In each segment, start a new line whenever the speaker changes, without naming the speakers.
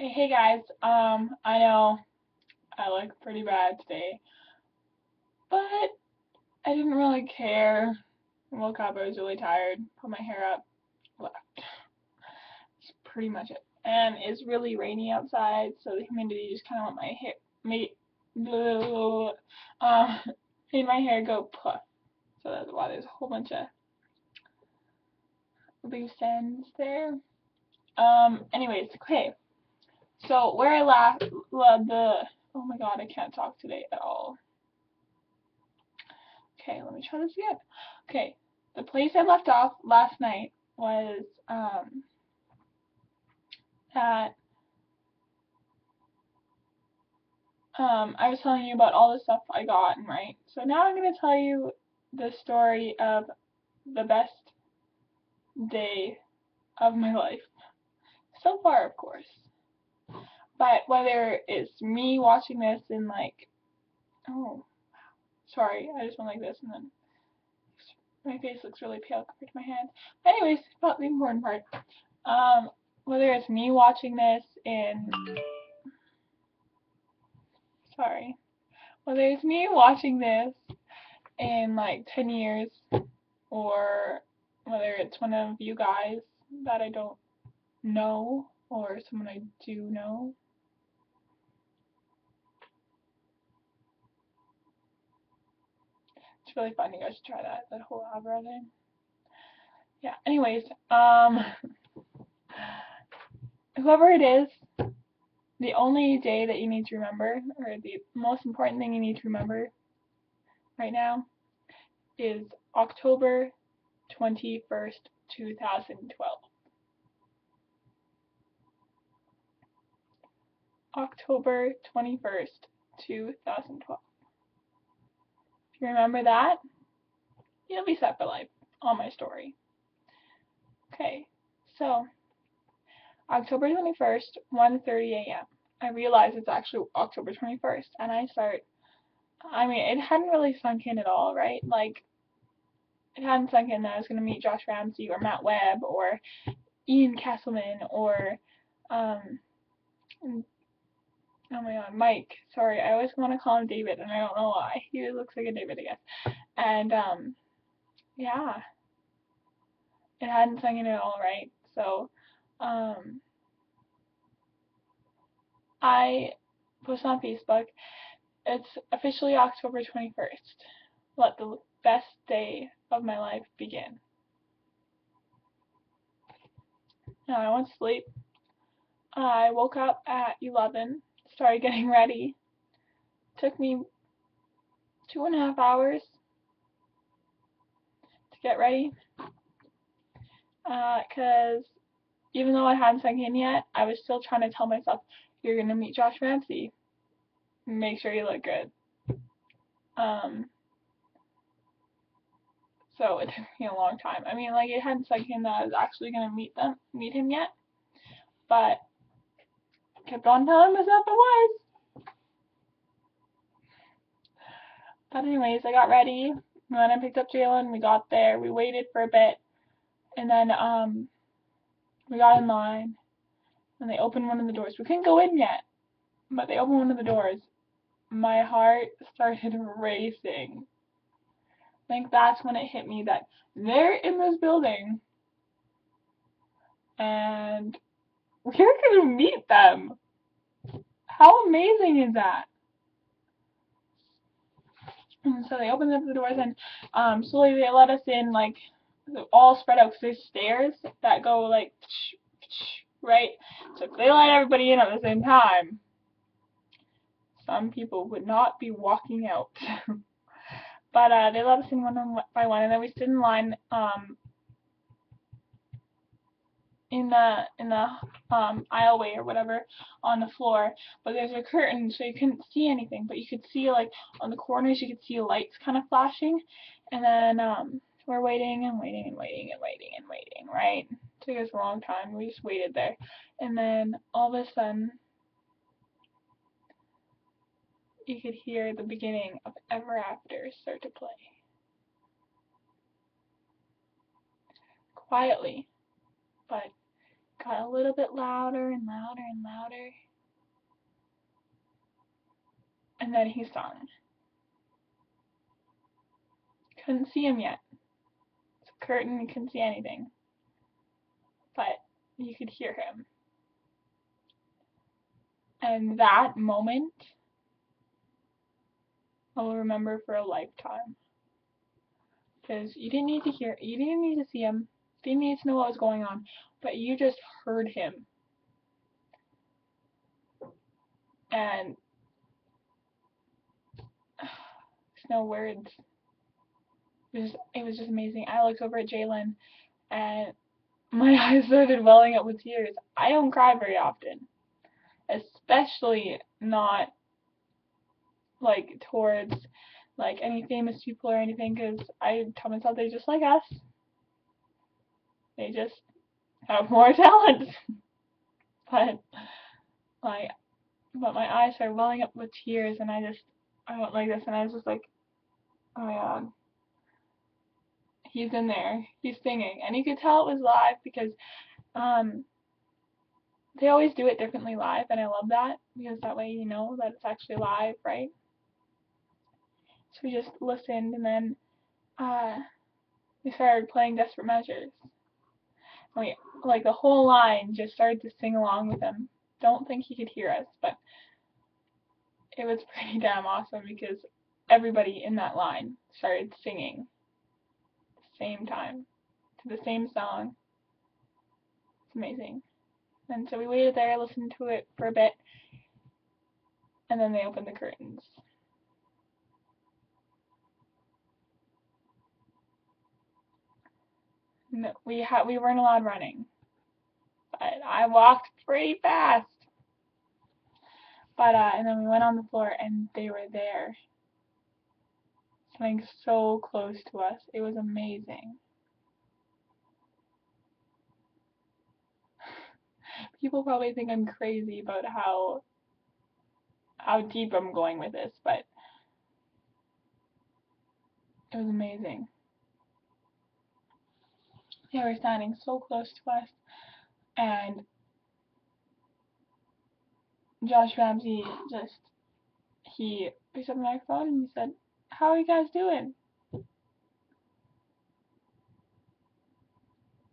Okay, hey guys. I know I look pretty bad today, but I didn't really care. I woke up, I was really tired, put my hair up, left. That's pretty much it. And it's really rainy outside, so the humidity just kind of let my hair um made my hair go puff. So that's why there's a whole bunch of loose ends there. Anyways, okay. So where I last the oh my god, I can't talk today at all. Okay, let me try this again. Okay, the place I left off last night was that I was telling you about all the stuff I got, right? So now I'm gonna tell you the story of the best day of my life so far, of course. But whether it's me watching this in like, oh, sorry, I just went like this and then my face looks really pale compared to my hands. Anyways, about the important part. Um, whether it's me watching this in, sorry, whether it's me watching this in like 10 years or whether it's one of you guys that I don't know or someone I do know. It's really fun. You guys should try that whole Avra thing. Yeah, anyways, whoever it is, the only day that you need to remember, or the most important thing you need to remember right now, is October 21st, 2012. October 21st, 2012. If you remember that, you'll be set for life on my story. Okay, so October 21st, 1:30 a.m. I realize it's actually October 21st, and I mean, it hadn't really sunk in at all, right? Like, it hadn't sunk in that I was going to meet Josh Ramsay or Matt Webb or Ian Kesselman or, um, oh my god, Mike. Sorry, I always want to call him David, and I don't know why. He looks like a David, I guess. And, yeah, it hadn't sunk in at all, right? So, um, I posted on Facebook. It's officially October 21st. Let the best day of my life begin. Now I went to sleep. I woke up at 11, started getting ready. Took me 2.5 hours to get ready. Because even though I hadn't sunk in yet, I was still trying to tell myself, you're going to meet Josh Ramsay. Make sure you look good. Um, so it took me a long time. I mean, like, it hadn't sunk in that I was actually going to meet him yet. But kept on telling myself I was. But anyways, I got ready. And then I picked up Jalen. We got there. We waited for a bit. And then we got in line. And they opened one of the doors. We couldn't go in yet. But they opened one of the doors. My heart started racing. I think that's when it hit me that they're in this building. And we're going to meet them. How amazing is that? And so they opened up the doors and slowly they let us in, like, all spread out because there's stairs that go like, right? So if they let everybody in at the same time, some people would not be walking out. But they let us in one by one, and then we stood in line in the aisleway or whatever on the floor. But there's a curtain, so you couldn't see anything, but you could see like on the corners you could see lights kind of flashing, and then we're waiting and waiting and waiting and waiting and waiting, right? It took us a long time. We just waited there, and then all of a sudden you could hear the beginning of Ever After start to play. Quietly, but got a little bit louder and louder and louder. And then he sung. Couldn't see him yet. It's a curtain, you couldn't see anything. But you could hear him. And that moment I will remember for a lifetime. Because you didn't need to see him, didn't need to know what was going on, but you just heard him. And there's no words. It was just amazing. I looked over at Jalen and my eyes started welling up with tears. I don't cry very often, especially not like towards like any famous people or anything, because I tell myself they're just like us. They just have more talent. but like but my eyes started welling up with tears, and I went like this, and I was just like, oh my god, he's in there, he's singing. And you could tell it was live because they always do it differently live, and I love that, because that way you know that it's actually live, right? So we just listened, and then we started playing Desperate Measures. And we, like, the whole line just started to sing along with him. Don't think he could hear us, but it was pretty damn awesome because everybody in that line started singing at the same time to the same song. It's amazing. And so we waited there, listened to it for a bit, and then they opened the curtains. No, we weren't allowed running, but I walked pretty fast. But and then we went on the floor, and they were there, sitting so close to us. It was amazing. People probably think I'm crazy about how deep I'm going with this, but it was amazing. They were standing so close to us, and Josh Ramsey he picked up the microphone and he said, "How are you guys doing?"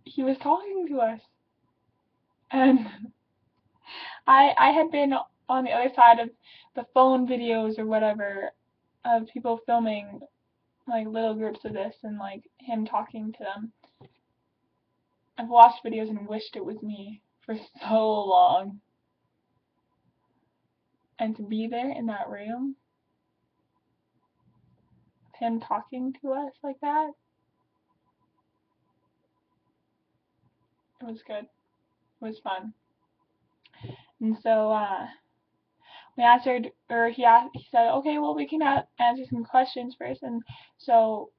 He was talking to us, and I had been on the other side of the phone videos or whatever of people filming like little groups of this and like him talking to them. I've watched videos and wished it was me for so long. And to be there in that room, him talking to us like that, it was good. It was fun. And so we answered, or he said, okay, well, we can answer some questions first. And so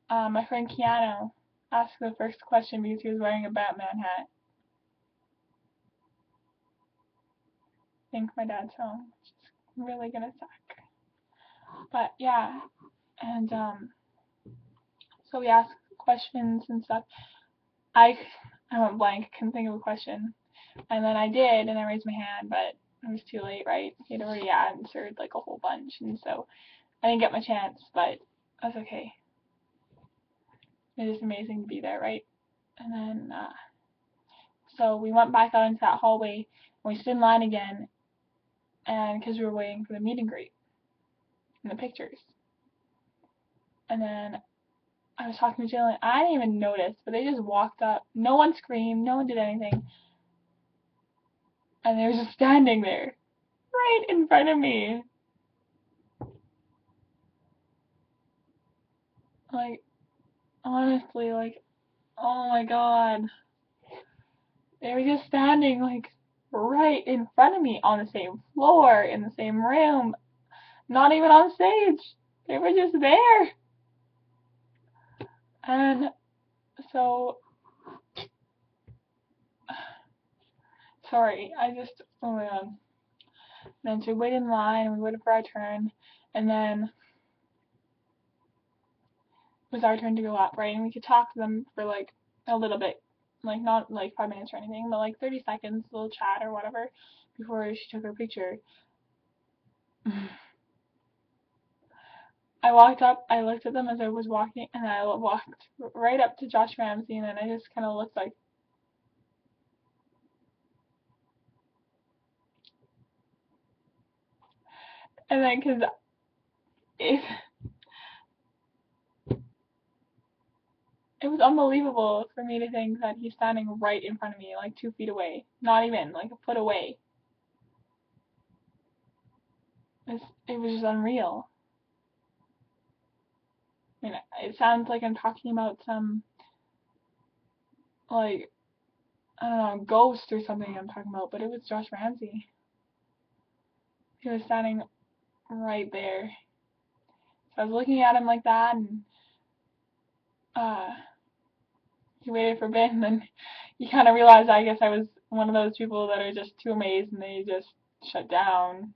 my friend Keanu asked the first question because he was wearing a Batman hat. I think my dad's home, which is really gonna suck. But yeah, and so we asked questions and stuff. I went blank, couldn't think of a question. And then I did, and I raised my hand, but it was too late, right? He had already answered like a whole bunch, and so I didn't get my chance, but that's okay. It is amazing to be there, right? And then, so we went back out into that hallway, and we stood in line again, and because we were waiting for the meet and greet and the pictures. And then I was talking to Jalen. I didn't even notice, but they just walked up. No one screamed. No one did anything. And they were just standing there, right in front of me. Like, honestly, like, oh my god. They were just standing, like, right in front of me on the same floor, in the same room, not even on stage. They were just there. And so, sorry, oh my god. And then so we waited in line, and we waited for our turn, and then it was our turn to go up, right? And we could talk to them for like a little bit, like not like 5 minutes or anything, but like 30 seconds, a little chat or whatever, before she took her picture. I walked up, I looked at them as I was walking, and I walked right up to Josh Ramsay, and then I just kind of looked like, and then because it was unbelievable for me to think that he's standing right in front of me, like 2 feet away, not even like a foot away. It was just unreal. I mean, it sounds like I'm talking about some, like, I don't know, ghost or something I'm talking about, but it was Josh Ramsay. He was standing right there. So I was looking at him like that, and uh, he waited for a bit, and then you kind of realized, I guess I was one of those people that are just too amazed and they just shut down.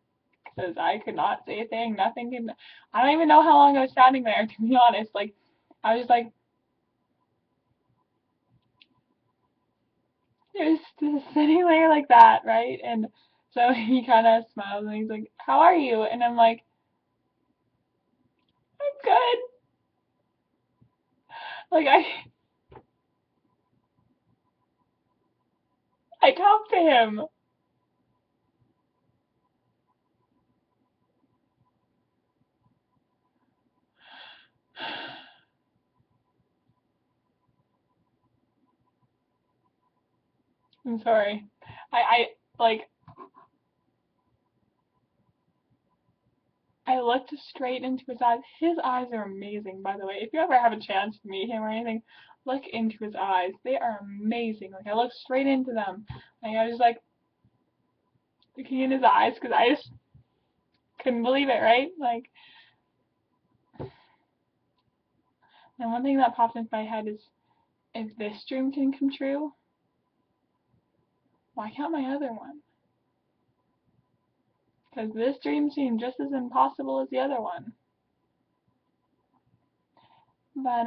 Because I could not say a thing, nothing could, I don't even know how long I was standing there, to be honest. Like, I was just like, just sitting there like that, right? And so he kind of smiles and he's like, "How are you?" And I'm like, "I'm good." Like I talked to him. I'm sorry. I like I looked straight into his eyes. His eyes are amazing, by the way. If you ever have a chance to meet him or anything, look into his eyes. They are amazing. Like I looked straight into them. Like I was like looking in his eyes because I just couldn't believe it, right? Like, and one thing that popped into my head is, if this dream can come true, why can't my other one? Because this dream seemed just as impossible as the other one. But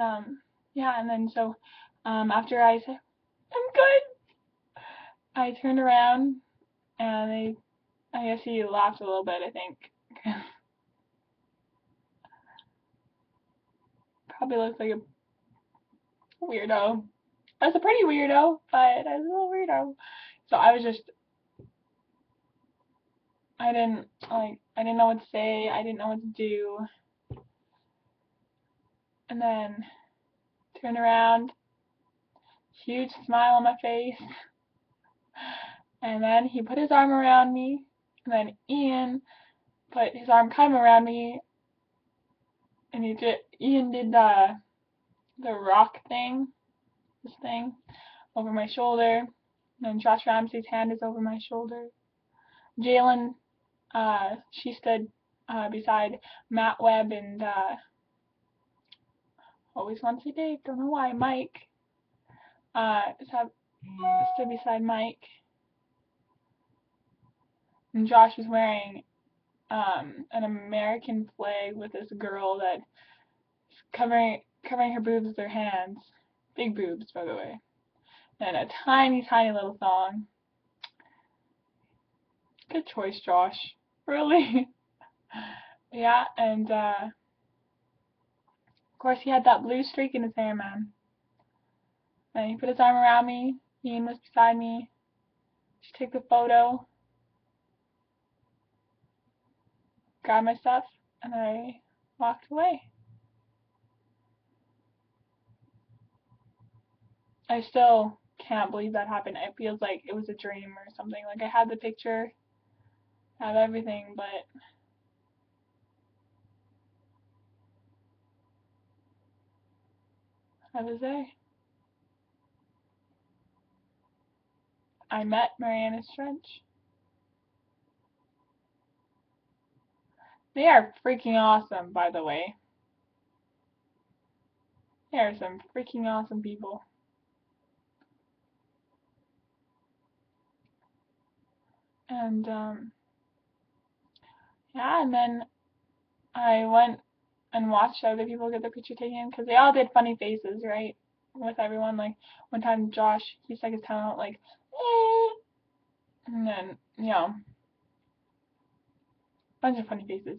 yeah, and then so after I said I'm good, I turned around and I guess he laughed a little bit. I think probably looks like a weirdo. I was a pretty weirdo, but I was a little weirdo. So I was just, I didn't know what to say. I didn't know what to do. And then turned around, huge smile on my face. And then he put his arm around me. And then Ian put his arm kind of around me. And Ian did the rock thing, this thing, over my shoulder. And then Josh Ramsay's hand is over my shoulder. Jalen, she stood beside Matt Webb and always want to say Dave, don't know why, Mike. Stood beside Mike. And Josh was wearing an American flag with this girl that covering her boobs with her hands. Big boobs, by the way. And a tiny, tiny little thong. Good choice, Josh. Really. Yeah, and of course he had that blue streak in his hair, man. And he put his arm around me. Ian was beside me. She took the photo, grabbed my stuff, and I walked away. I still can't believe that happened. It feels like it was a dream or something. Like I had the picture, have everything, but I was there. I met Marianas Trench. They are freaking awesome, by the way. They are some freaking awesome people. And yeah, and then I went and watched other people get their picture taken because they all did funny faces, right? with everyone. Like one time Josh, he stuck his tongue out like, eh, and then bunch of funny faces.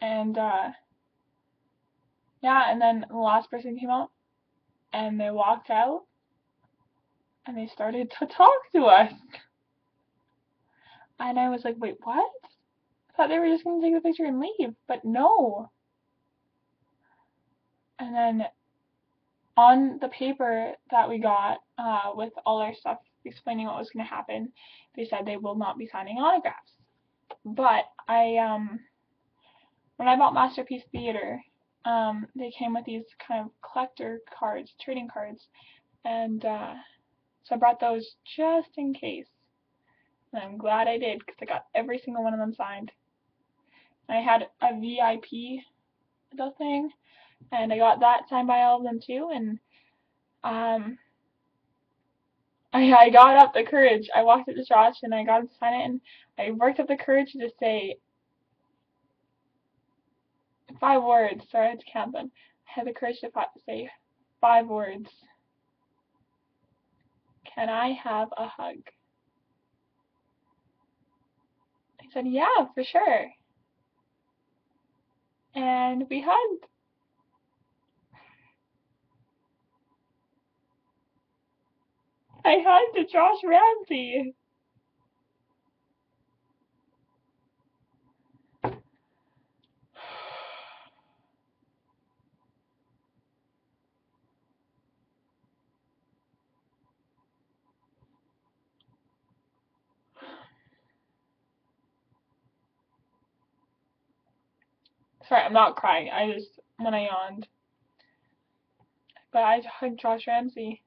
And yeah, and then the last person came out and they walked out and they started to talk to us. And I was like, wait, what? I thought they were just gonna take the picture and leave, but no. And then on the paper that we got with all our stuff explaining what was going to happen, they said they will not be signing autographs. But when I bought Masterpiece Theater, they came with these kind of collector cards, trading cards, and so I brought those just in case. And I'm glad I did because I got every single one of them signed. And I had a VIP thing, and I got that signed by all of them too. And I got up the courage. I walked up to Josh and I got him to sign it, and I worked up the courage to say 5 words. So I had to count them. I had the courage to say 5 words. Can I have a hug? He said, yeah, for sure. And we hugged. I hugged Josh Ramsey. Sorry, I'm not crying. When I yawned. But I hugged Josh Ramsey.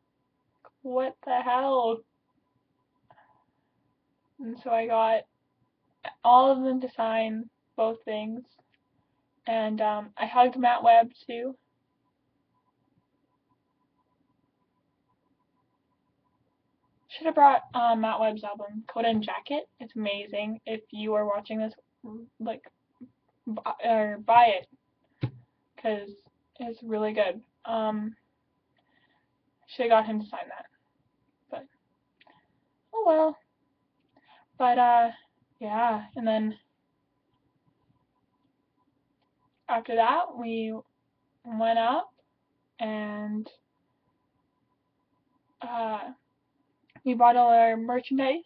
What the hell? And so I got all of them to sign both things. And I hugged Matt Webb too. Should have brought Matt Webb's album, Coda and Jacket. It's amazing. If you are watching this, like, buy it, because it's really good. Should have got him to sign that, but oh well. But yeah, and then after that we went up and we bought all our merchandise.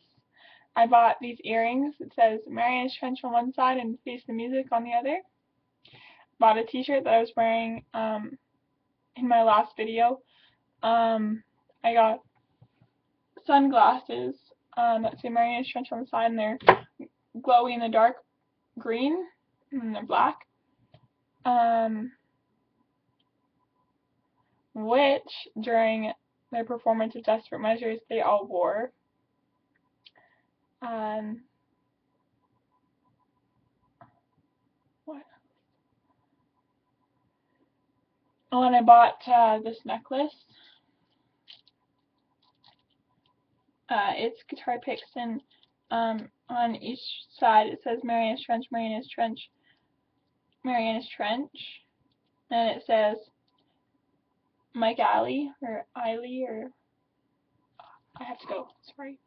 I bought these earrings. It says Marianas Trench on one side and Face the Music on the other. Bought a t-shirt that I was wearing in my last video. I got sunglasses that say Marianas Trench on the side, and they're glowy in the dark green, and they're black. Which, during their performance of Desperate Measures, they all wore. What? Oh, and I bought this necklace. It's guitar picks, and on each side it says Marianas Trench, Marianas Trench, Marianas Trench, and it says Mike Alley, or Eiley, or I have to go, sorry.